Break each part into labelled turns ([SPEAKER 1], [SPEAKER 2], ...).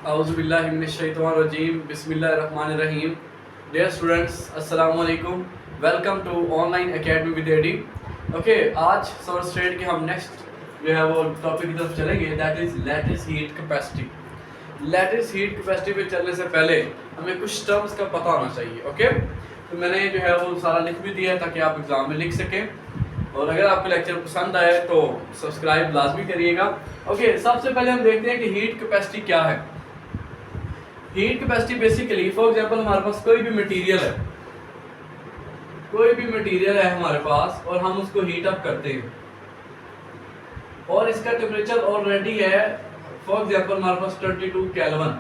[SPEAKER 1] औज़ुबिल्लाहि मिनश्शैतानिर्रजीम बिस्मिल्लाहिर्रहमानिर्रहीम। Dear students, अस्सलाम वालेकुम। Welcome to online academy with AD. Okay, आज सोर्स स्टेट के हम नेक्स्ट जो है वो टॉपिक की तरफ चलेंगे, that is lattice heat capacity. Lattice heat capacity पे चलने से पहले हमें कुछ टर्म्स का पता होना चाहिए। ओके, तो मैंने जो है वो सारा लिख भी दिया है ताकि आप एग्ज़ाम में लिख सकें। और अगर आपको लेक्चर पसंद आए तो सब्सक्राइब लाजमी करिएगा। ओके, सबसे पहले हम देखते हैं कि हीट कैपेसिटी क्या है। Heat capacity basically, for example, हमारे पास कोई भी मटेरियल है हमारे पास और हम उसको हीट अप करते हैं और इसका टेम्परेचर ऑलरेडी है, फॉर एग्जांपल हमारे पास 32 केल्विन।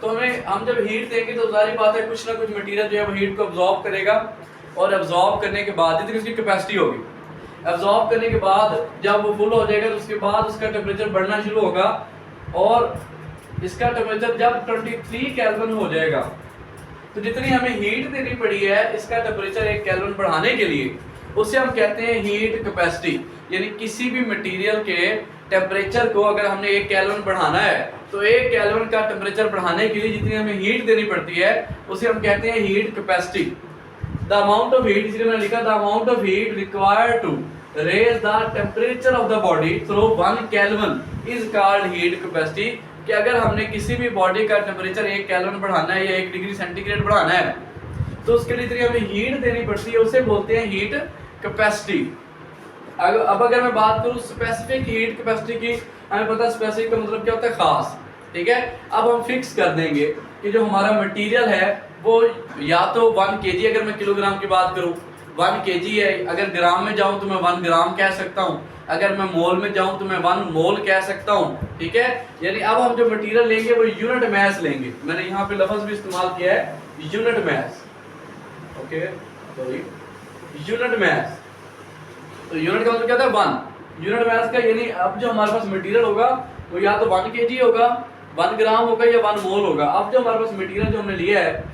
[SPEAKER 1] तो हम जब हीट देंगे तो जाहिर बात है कुछ ना कुछ मटेरियल जो है वो हीट को अब्जॉर्ब करेगा और अब्जॉर्ब करने के बाद जितनी उसकी कैपेसिटी होगी, अब्जॉर्ब करने के बाद जब वो फुल हो जाएगा तो उसके बाद उसका टेम्परेचर बढ़ना शुरू होगा और इसका टेम्परेचर जब 23 केल्विन हो जाएगा तो जितनी हमें हीट देनी पड़ी है इसका टेम्परेचर 1 केल्विन बढ़ाने के लिए, उसे हम कहते हैं हीट कैपेसिटी। यानी किसी भी मटेरियल के टेम्परेचर को अगर हमने 1 केल्विन बढ़ाना है तो 1 केल्विन का टेम्परेचर बढ़ाने के लिए जितनी हमें हीट देनी पड़ती है उसे हम कहते हैं heat capacity. The amount of heat, इसलिए मैंने लिखा the amount of heat required to raise the temperature of the body through 1 kelvin is called heat capacity. कि अगर हमने किसी भी बॉडी का टेम्परेचर 1 केल्विन बढ़ाना है या 1 डिग्री सेंटीग्रेड बढ़ाना है तो उसके लिए इतनी हमें हीट देनी पड़ती है, उसे बोलते हैं हीट कैपेसिटी। अब अगर मैं बात करूं स्पेसिफिक हीट कैपेसिटी की, हमें पता है स्पेसिफिक का मतलब क्या होता है, खास। ठीक है, अब हम फिक्स कर देंगे कि जो हमारा मटेरियल है वो या तो 1 kg, अगर मैं किलोग्राम की बात करूं 1 kg है, अगर ग्राम में जाऊं तो मैं 1 ग्राम कह सकता हूं, अगर मैं मोल में जाऊं तो मैं 1 मोल कह सकता हूं। ठीक है, यानी अब हम जो मटेरियल लेंगे वो यूनिट मास लेंगे। मैंने यहाँ पे लफ्ज भी इस्तेमाल किया है unit mass. Okay, sorry, unit mass. तो यूनिट का मतलब क्या था, 1 यूनिट मास का। यानी अब जो हमारे पास मटेरियल होगा वो या तो 1 kg होगा, 1 ग्राम होगा या 1 मोल होगा। अब जो हमारे पास मटेरियल जो हमने लिया है,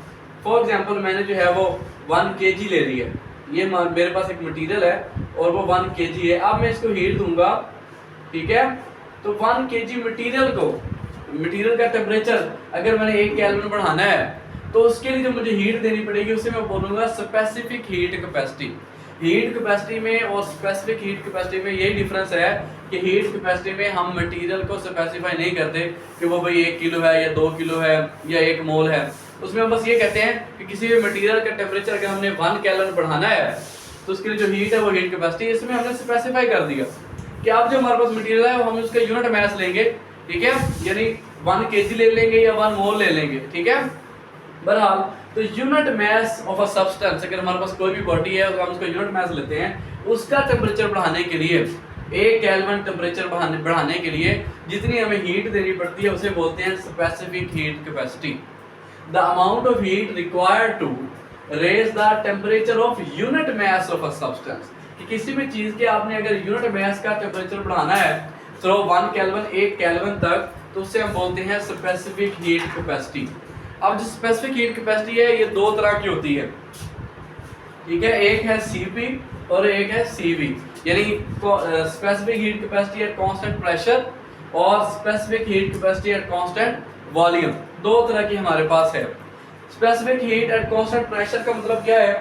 [SPEAKER 1] फॉर एग्जांपल मैंने जो है वो 1 kg ले ली है, ये मेरे पास एक मटेरियल है और वो 1 kg है। अब मैं इसको हीट दूंगा, ठीक है, तो 1 kg मटेरियल का टेम्परेचर अगर मैंने 1 केल्विन बढ़ाना है तो उसके लिए जो मुझे हीट देनी पड़ेगी उसे मैं बोलूंगा specific heat capacity. Heat capacity में और स्पेसिफिक हीट कैपेसिटी में यही डिफरेंस है कि हीट कैपेसिटी में हम मटेरियल को स्पेसिफाई नहीं करते कि वो भाई 1 किलो है या 2 किलो है या 1 मोल है। उसमें हम बस ये कहते हैं कि किसी भी मटेरियल का टेम्परेचर अगर हमने 1 केल्विन बढ़ाना है तो उसके लिए जो हीट है वो हीट कैपेसिटी, इसमें हमने स्पेसिफाई कर दिया कि अब जो हमारे पास मटेरियल है वो हम उसका यूनिट मास लेंगे। ठीक है, यानी 1 kg ले लेंगे या 1 मोल ले लेंगे। ठीक है, बहरहाल तो unit mass of a substance, अगर हमारे पास कोई भी बॉडी है तो हम उसका यूनिट मास लेते हैं, उसका टेम्परेचर बढ़ाने के लिए 1 केल्विन टेम्परेचर बढ़ाने के लिए जितनी हमें हीट देनी पड़ती है उसे बोलते हैं specific heat capacity. The amount of heat required to raise the temperature of unit mass of a substance, कि किसी भी चीज के आपने अगर यूनिट मास का टेम्परेचर बढ़ाना है तो 1 केल्विन 1 केल्विन तक, तो उससे हम बोलते हैं स्पेसिफिक हीट कैपेसिटी। अब जो स्पेसिफिक हीट कैपेसिटी है ये 2 तरह की होती है। ठीक है, एक है Cp और एक है Cv। यानी specific heat capacity at constant pressure और specific heat capacity at constant volume, 2 तरह की हमारे पास है। Specific heat at constant pressure का मतलब क्या है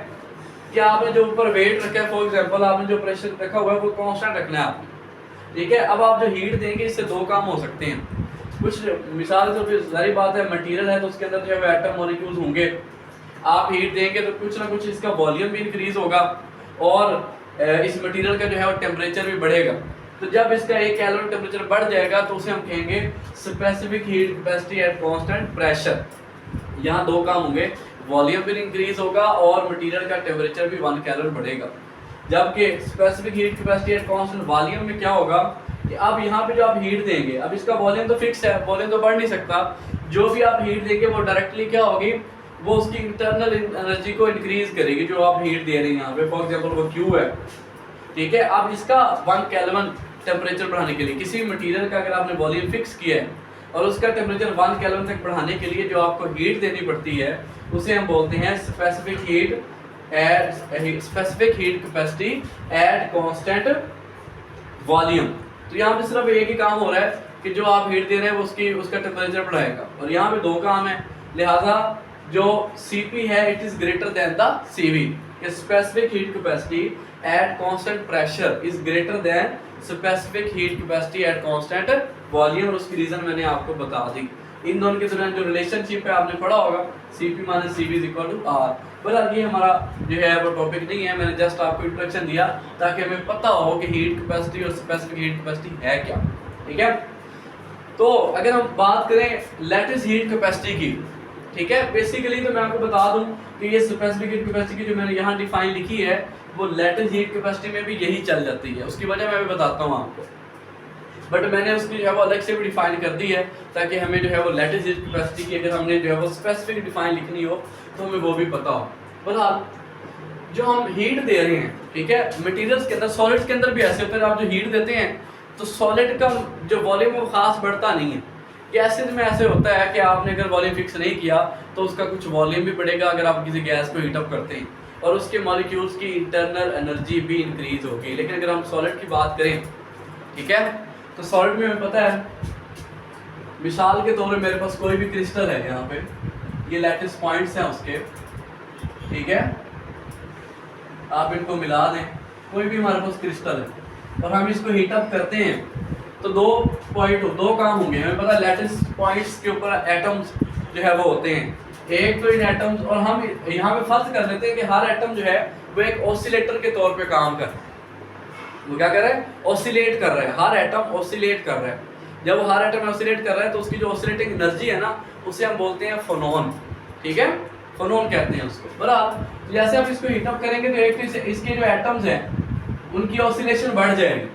[SPEAKER 1] कि आपने जो ऊपर वेट रखा है, फॉर एग्जांपल आपने जो प्रेशर रखा हुआ है वो कांस्टेंट रखना है आपने। ठीक है, अब आप जो हीट देंगे इससे 2 काम हो सकते हैं। कुछ मिसाल से जारी बात है मटेरियल है तो उसके अंदर जो है एटम मॉलिक्यूल्स होंगे, आप हीट देंगे तो कुछ ना कुछ इसका वॉल्यूम भी इंक्रीज होगा और इस मटेरियल का जो है वो टेम्परेचर भी बढ़ेगा। तो जब इसका 1 केल्विन टेम्परेचर बढ़ जाएगा तो उसे हम कहेंगे specific heat capacity at constant pressure. यहाँ 2 काम होंगे, वॉल्यूम भी इंक्रीज होगा और मटेरियल का टेम्परेचर भी 1 केल्विन बढ़ेगा। जबकि specific heat capacity at constant volume में क्या होगा कि अब यहाँ पे जो आप हीट देंगे, अब इसका वॉल्यूम तो फिक्स है, वॉल्यूम तो बढ़ नहीं सकता, जो भी आप हीट देंगे वो डायरेक्टली क्या होगी, वो उसकी इंटरनल एनर्जी को इंक्रीज करेगी जो आप हीट दे रहे हैं यहाँ पे। फॉर एग्जांपल वो Q है, ठीक है, अब इसका 1 केल्विन टेम्परेचर बढ़ाने के लिए किसी मटेरियल का अगर आपने वॉल्यूम फिक्स किया है और उसका टेम्परेचर 1 केल्विन तक बढ़ाने के लिए जो आपको हीट देनी पड़ती है उसे हम बोलते हैं specific heat capacity at constant volume. तो यहाँ पे सिर्फ एक ही काम हो रहा है कि जो आप हीट दे रहे हैं वो उसका टेम्परेचर बढ़ाएगा, और यहाँ पे दो काम है, लिहाजा जो Cp है it is greater than the Cv। Specific heat capacity at constant pressure is greater than specific heat capacity at constant volume, और उसकी रीजन मैंने आपको बता दी। इन दोनों के दरमियान जो रिलेशनशिप है आपने पढ़ा होगा, Cp minus Cv is equal to R। बहरहाल ये हमारा जो है वो टॉपिक नहीं है, मैंने जस्ट आपको इंट्रोडक्शन दिया ताकि हमें पता हो कि हीट कैपेसिटी और स्पेसिफिक हीट कैपेसिटी है क्या। ठीक है, तो अगर हम बात करें लैटिस हीट कैपेसिटी की, ठीक है, बेसिकली तो मैं आपको बता दूं कि ये स्पेसिफिक हीट कैपेसिटी की जो मैंने यहाँ डिफाइन लिखी है वो लैटिस हीट कैपेसिटी में भी यही चल जाती है। उसकी वजह मैं भी बताता हूँ आपको, बट मैंने उसकी जो है वो अलग से भी डिफाइन कर दी है ताकि हमें जो है वो लैटिस हीट कैपेसिटी की अगर हमने जो है वो स्पेसिफिक डिफाइन लिखनी हो तो हमें वो भी पता हो। बहरहाल जो हम हीट दे रहे हैं, ठीक है, मटेरियल्स के अंदर, सॉलिड्स के अंदर भी ऐसे होता है, आप जो हीट देते हैं तो सॉलिड का जो वॉल्यूम है वो खास बढ़ता नहीं है। गैसेज में ऐसे होता है कि आपने अगर वॉल्यूम फिक्स नहीं किया तो उसका कुछ वॉल्यूम भी बढ़ेगा अगर आप किसी गैस को हीटअप करते हैं, और उसके मॉलिक्यूल्स की इंटरनल एनर्जी भी इंक्रीज होगी। लेकिन अगर हम सॉलिड की बात करें, ठीक है, तो सॉलिड में हमें पता है, मिसाल के तौर पे मेरे पास कोई भी क्रिस्टल है, यहाँ पे ये लैटिस पॉइंट्स हैं उसके, ठीक है, आप इनको मिला दें, कोई भी हमारे पास क्रिस्टल है और हम इसको हीटअप करते हैं तो दो काम होंगे। हमें पता है लैटिस पॉइंट्स के ऊपर एटम्स जो है वो होते हैं, एक तो इन एटम्स, और हम यहाँ पे फर्ज कर लेते हैं कि हर एटम जो है वो एक ऑसिलेटर के तौर पे काम कर रहा है। वो क्या कर रहा है? ऑसिलेट कर रहा है, हर एटम ऑसिलेट कर रहा है। जब वो हर एटम ऑसिलेट कर रहा है तो उसकी जो ऑसिलेटिंग एनर्जी है ना उसे हम बोलते हैं फोनोन, ठीक है, फोनोन कहते हैं उसको। बराबर, जैसे हम इसको हीटअप करेंगे तो एक तो इसके जो एटम्स हैं उनकी ऑसिलेशन बढ़ जाएगी,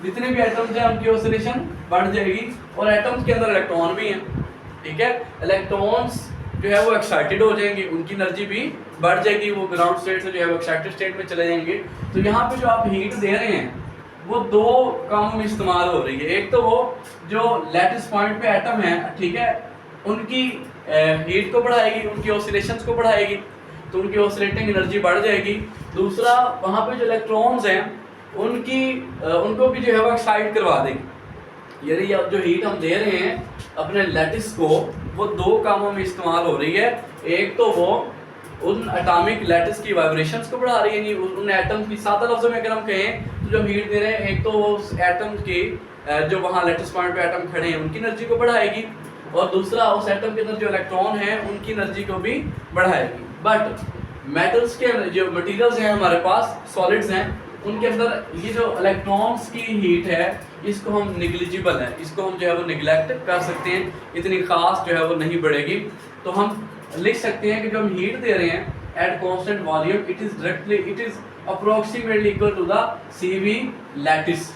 [SPEAKER 1] जितने भी एटम्स हैं उनकी ऑसिलेशन बढ़ जाएगी, और एटम्स के अंदर इलेक्ट्रॉन भी हैं, ठीक है, इलेक्ट्रॉन्स जो है वो एक्साइटेड हो जाएंगे, उनकी एनर्जी भी बढ़ जाएगी, वो ग्राउंड स्टेट से जो है वो एक्साइटेड स्टेट में चले जाएंगे। तो यहाँ पे जो आप हीट दे रहे हैं वो दो कामों में इस्तेमाल हो रही है। एक तो वो जो लैटिस पॉइंट पे एटम है, ठीक है, उनकी हीट को बढ़ाएगी, उनकी ऑसिलेशंस को बढ़ाएगी, तो उनकी ऑसिलेटिंग एनर्जी बढ़ जाएगी। दूसरा, वहाँ पे जो इलेक्ट्रॉन्स हैं उनको भी जो है वो एक्साइट करवा देंगे। यानी अब जो हीट हम दे रहे हैं अपने लैटिस को, वो दो कामों में इस्तेमाल हो रही है। एक तो वो उन एटॉमिक लैटिस की वाइब्रेशंस को बढ़ा रही है, यानी उन एटम्स की, सादा लफ्ज़ों में अगर हम कहें तो जो हम हीट दे रहे हैं, एक तो वो उस एटम की जो वहाँ लैटिस पॉइंट पे एटम खड़े हैं उनकी एनर्जी को बढ़ाएगी, और दूसरा उस एटम के अंदर जो इलेक्ट्रॉन है उनकी एनर्जी को भी बढ़ाएगी। बट मेटल्स के जो मटेरियल्स हैं हमारे पास, सॉलिड्स हैं, उनके अंदर ये जो इलेक्ट्रॉन्स की हीट है इसको हम निग्लिजिबल है, इसको हम जो है वो निगलेक्ट कर सकते हैं, इतनी खास जो है वो नहीं बढ़ेगी। तो हम लिख सकते हैं कि जो हम हीट दे रहे हैं at constant volume it is approximately equal to the CV lattice.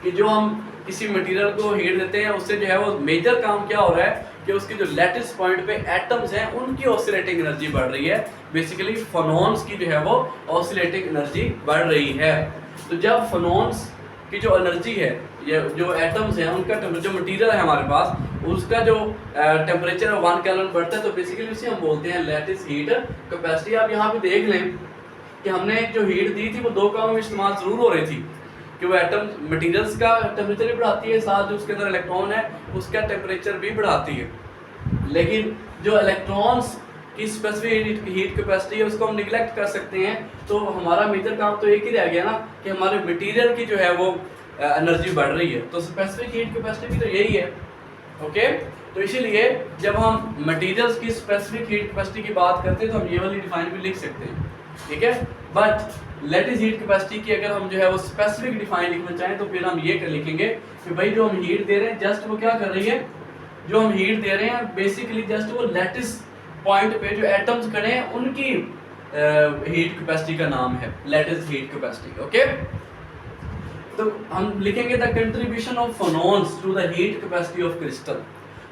[SPEAKER 1] कि जो हम किसी मटेरियल को हीट देते हैं उससे जो है वो मेजर काम क्या हो रहा है कि उसकी जो लैटिस पॉइंट पे एटम्स हैं उनकी ऑसिलेटिंग एनर्जी बढ़ रही है, बेसिकली फोनॉन्स की जो है वो ऑसिलेटिंग एनर्जी बढ़ रही है। तो जब फोनॉन्स की जो एनर्जी है, ये जो एटम्स हैं उनका जो मटेरियल है हमारे पास उसका जो टेम्परेचर है 1 केल्विन बढ़ता है, तो बेसिकली उसे हम बोलते हैं लैटिस हीट कैपेसिटी। आप यहाँ पे देख लें कि हमने जो हीट दी थी वो दो कामों में इस्तेमाल ज़रूर हो रही थी, कि वो एटम मटेरियल्स का टेम्परेचर भी बढ़ाती है, साथ जो उसके अंदर इलेक्ट्रॉन है उसका टेम्परेचर भी बढ़ाती है। लेकिन जो इलेक्ट्रॉन्स की स्पेसिफिक हीट कैपेसिटी है उसको हम निगलेक्ट कर सकते हैं, तो हमारा मेजर काम तो एक ही रह गया ना कि हमारे मटेरियल की जो है वो एनर्जी बढ़ रही है। तो स्पेसिफिक हीट कैपेसिटी भी तो यही है, ओके। तो इसीलिए जब हम मटेरियल्स की स्पेसिफिक हीट कैपेसिटी की बात करते हैं तो हम ये वाली डिफाइन भी लिख सकते हैं, ठीक है। बट लैटिस हीट कैपेसिटी की अगर हम जो है वो स्पेसिफिक डिफाइन लिखना चाहें तो फिर हम ये कर लिखेंगे कि भाई जो हम हीट दे रहे हैं जस्ट वो क्या कर रही है, जो हम हीट दे रहे हैं बेसिकली जस्ट वो लैटिस पॉइंट पे जो एटम्स खड़े हैं उनकी हीट कैपेसिटी का नाम है लैटिस हीट कैपेसिटी, ओके। तो हम लिखेंगे the contribution of phonons to the heat capacity of crystal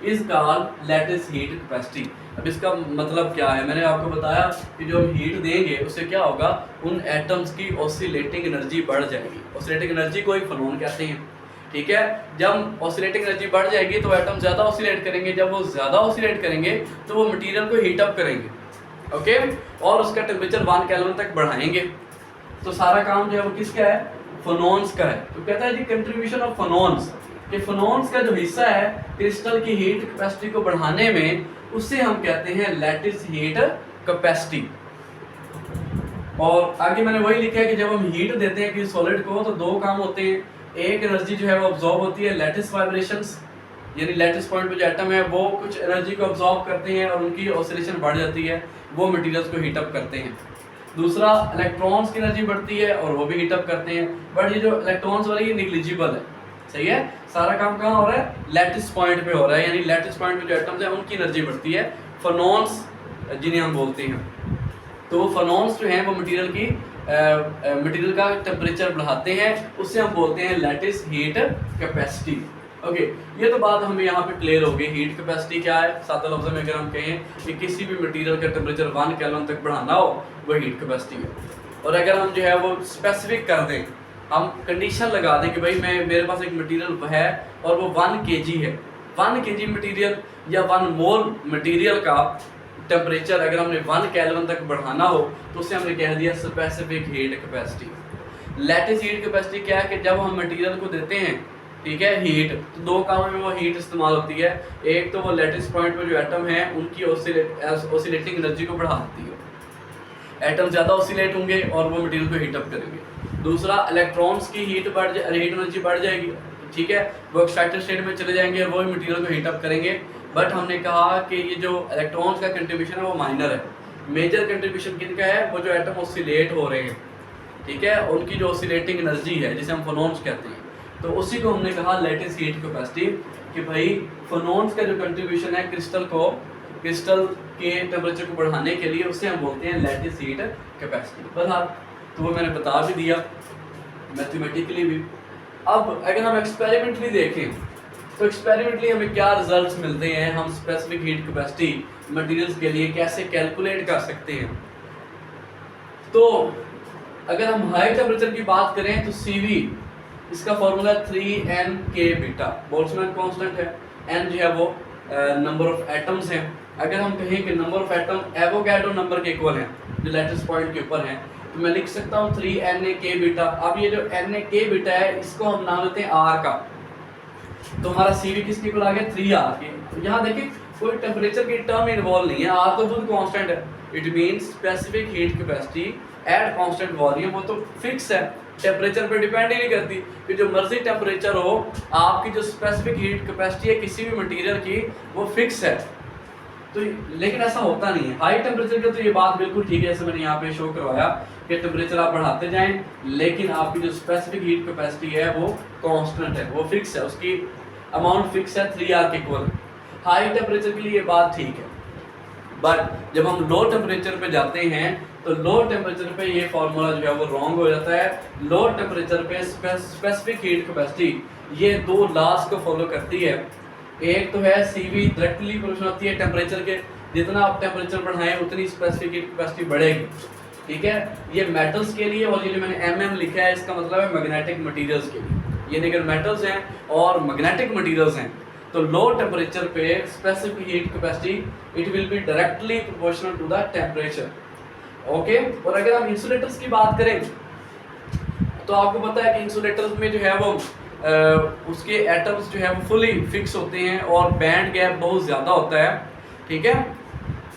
[SPEAKER 1] is called lattice heat capacity. अब इसका मतलब क्या है, मैंने आपको बताया कि जो हम हीट देंगे उससे क्या होगा, उन एटम्स की ऑसिलेटिंग एनर्जी बढ़ जाएगी। ऑसिलेटिंग एनर्जी को ही फोनॉन कहते हैं, ठीक है। जब ऑसिलेटिंग एनर्जी बढ़ जाएगी तो एटम ज़्यादा ऑसिलेट करेंगे, जब वो ज़्यादा ऑसिलेट करेंगे तो वो मटेरियल को हीट अप करेंगे, ओके, और उसका टेम्परेचर 1 केल्विन तक बढ़ाएंगे। तो सारा काम जो है वो किसका है, फोनॉन्स का है। तो कहता है जी कंट्रीब्यूशन ऑफ फोनॉन्स, कि फोनॉन्स का जो हिस्सा है क्रिस्टल की हीट कैपेसिटी को बढ़ाने में, उसे हम कहते हैं लैटिस हीट कैपेसिटी। और आगे मैंने वही लिखा है कि जब हम हीट देते हैं कि सॉलिड को, तो दो काम होते हैं। एक एनर्जी जो है वो अब्जॉर्ब होती है लैटिस वाइब्रेशंस, यानी लैटिस पॉइंट पे जो एटम है वो कुछ एनर्जी को अब्जॉर्ब करते हैं और उनकी ऑसिलेशन बढ़ जाती है, वो मटेरियल्स को हीट अप करते हैं। दूसरा इलेक्ट्रॉन्स की एनर्जी बढ़ती है और वो भी हीट अप करते हैं, बट ये जो इलेक्ट्रॉन्स वाली ये निग्लिजिबल है, सही है। सारा काम कहाँ हो रहा है, लैटिस पॉइंट पे हो रहा है, यानी लैटिस पॉइंट पे जो एटम्स हैं उनकी एनर्जी बढ़ती है, फोनॉन्स जिन्हें हम बोलते हैं। तो फोनॉन्स जो हैं वो मटेरियल का टेम्परेचर बढ़ाते हैं, उससे हम बोलते हैं लैटिस हीट कैपेसिटी। ओके, ये तो बात हमें यहाँ पे क्लियर हो गई। हीट कैपेसिटी क्या है, सादा लफ्ज़ में अगर हम कहें कि किसी भी मटेरियल का टेम्परेचर 1 केल्विन तक बढ़ाना हो, वो हीट कैपेसिटी है। और अगर हम जो है वो स्पेसिफिक कर दें, हम कंडीशन लगा दें कि भाई मेरे पास एक मटेरियल है और वो 1 kg है, 1 kg मटेरियल या 1 मोल मटेरियल का टेम्परेचर अगर हमने 1 केल्विन तक बढ़ाना हो, तो उसे हमने कह दिया specific heat capacity. Lattice heat capacity क्या है कि जब हम मटेरियल को देते हैं, ठीक है, हीट, तो दो कामों में वो हीट इस्तेमाल होती है। एक तो वो लैटिस पॉइंट पर जो एटम है उनकी ऑसिलेटिंग एनर्जी को बढ़ा देती है, एटम ज़्यादा ऑसिलेट होंगे और वो मटेरियल को हीट अप करेंगे। दूसरा, इलेक्ट्रॉन्स की हीट एनर्जी बढ़ जाएगी, ठीक है, वो एक्साइटेड स्टेट में चले जाएंगे और वो मटेरियल को हीट अप करेंगे। बट हमने कहा कि ये जो इलेक्ट्रॉन्स का कंट्रीब्यूशन है वो माइनर है, मेजर कंट्रीब्यूशन किनका है, वो जो एटम ऑसिलेट हो रहे हैं, ठीक है, उनकी जो ऑसिलेटिंग एनर्जी है जिसे हम फोनॉन्स कहते हैं, तो उसी को हमने कहा लैटिस हीट कैपेसिटी। कि भाई फोनॉन्स का जो कंट्रीब्यूशन है क्रिस्टल के टेम्परेचर को बढ़ाने के लिए, उसे हम बोलते हैं लैटिस हीट कैपेसिटी। बहरहाल तो वो मैंने बता भी दिया मैथमेटिकली भी। अब अगर हम एक्सपेरिमेंटली देखें, तो एक्सपेरिमेंटली हमें क्या रिजल्ट्स मिलते हैं, हम स्पेसिफिक हीट कैपेसिटी मटेरियल्स के लिए कैसे कैलकुलेट कर सकते हैं। तो अगर हम हाई टेम्परेचर की बात करें तो CV, इसका formula 3n K beta, Boltzmann constant है, n जो है वो नंबर ऑफ एटम्स हैं। अगर हम कहें कि number of atom Avogadro number के इक्वल हैं जो लैटिस पॉइंट के ऊपर हैं, तो मैं लिख सकता हूँ 3na K बीटा। अब ये जो na K बीटा है, इसको हम नाम देते हैं R का, तो हमारा CV किसके इक्वल आ गया, 3R के। यहाँ देखिए कोई टेम्परेचर की टर्म इन्वॉल्व नहीं है, R तो खुद कांस्टेंट है। It means specific heat capacity at constant volume, वो तो फिक्स है, टेम्परेचर पे डिपेंड ही नहीं करती कि जो मर्जी टेम्परेचर हो, आपकी जो स्पेसिफिक हीट कैपेसिटी है किसी भी मटेरियल की वो फिक्स है। तो लेकिन ऐसा होता नहीं है हाई टेम्परेचर का। तो ये बात बिल्कुल ठीक है, जैसे मैंने यहाँ पे शो करवाया कि टेम्परेचर आप बढ़ाते जाएं, लेकिन आपकी जो स्पेसिफिक हीट कैपेसिटी है वो कांस्टेंट है, वो फिक्स है, उसकी अमाउंट फिक्स है, 3R के इक्वल। हाई टेम्परेचर के लिए ये बात ठीक है, बट जब हम लो टेम्परेचर पे जाते हैं तो लो टेम्परेचर पे ये फॉर्मूला जो है वो रॉन्ग हो जाता है। लो टेम्परेचर पे स्पेसिफिक हीट कैपेसिटी ये दो लॉज को फॉलो करती है। एक तो है CV डायरेक्टली प्रोपोर्शनल होती है टेम्परेचर के, जितना आप टेम्परेचर बढ़ाएं उतनी स्पेसिफिक हीट कैपेसिटी बढ़ेगी, ठीक है। ये मेटल्स के लिए, और ये जो मैंने MM लिखा है इसका मतलब है मैग्नेटिक मटेरियल्स के लिए। ये अगर मेटल्स हैं और मैग्नेटिक मटेरियल्स हैं तो लो टेम्परेचर पे specific heat capacity it will be directly proportional to the temperature, okay. और अगर हम इंसुलेटर्स की बात करें तो आपको पता है कि इंसुलेटर्स में जो है वो उसके एटम्स जो है वो फुली फिक्स होते हैं और बैंड गैप बहुत ज़्यादा होता है, ठीक है,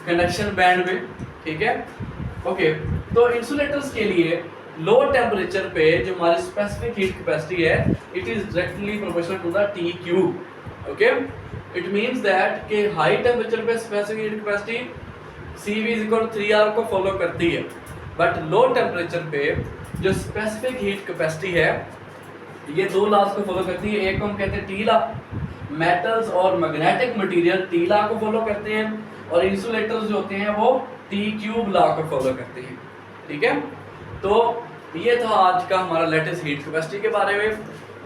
[SPEAKER 1] कंडक्शन बैंड में, ठीक है, ओके। तो इंसुलेटर्स के लिए लो टेम्परेचर पे जो हमारी स्पेसिफिक हीट कैपेसिटी है it is directly proportional to the T cube, okay. It means that कि हाई टेम्परेचर पे specific heat capacity CV is equal 3R को फॉलो करती है, बट लो टेम्परेचर पे जो स्पेसिफिक हीट कैपेसिटी है ये दो लॉज को फॉलो करती है। एक को हम कहते हैं T लॉ, मेटल्स और मैग्नेटिक मटेरियल T लॉ को फॉलो करते हैं, और इंसुलेटर्स जो होते हैं वो T क्यूब लॉ को फॉलो करते हैं, ठीक है। तो ये था आज का हमारा लैटिस हीट कैपेसिटी के बारे में।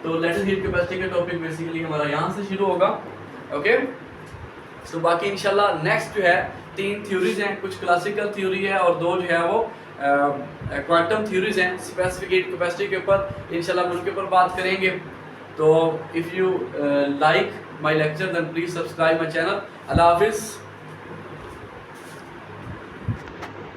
[SPEAKER 1] तो लैटिस हीट कैपेसिटी का टॉपिक बेसिकली हमारा यहाँ से शुरू होगा, ओके। तो बाकी इंशाल्लाह नेक्स्ट जो है 3 थ्योरीज हैं, कुछ क्लासिकल थ्योरी है और 2 जो है वो क्वांटम थ्योरीज हैं स्पेसिफिक हीट कैपेसिटी के ऊपर। इंशाल्लाह हम उनके ऊपर बात करेंगे। तो if you like my lecture then please subscribe my channel. अल्लाह हाफिज़।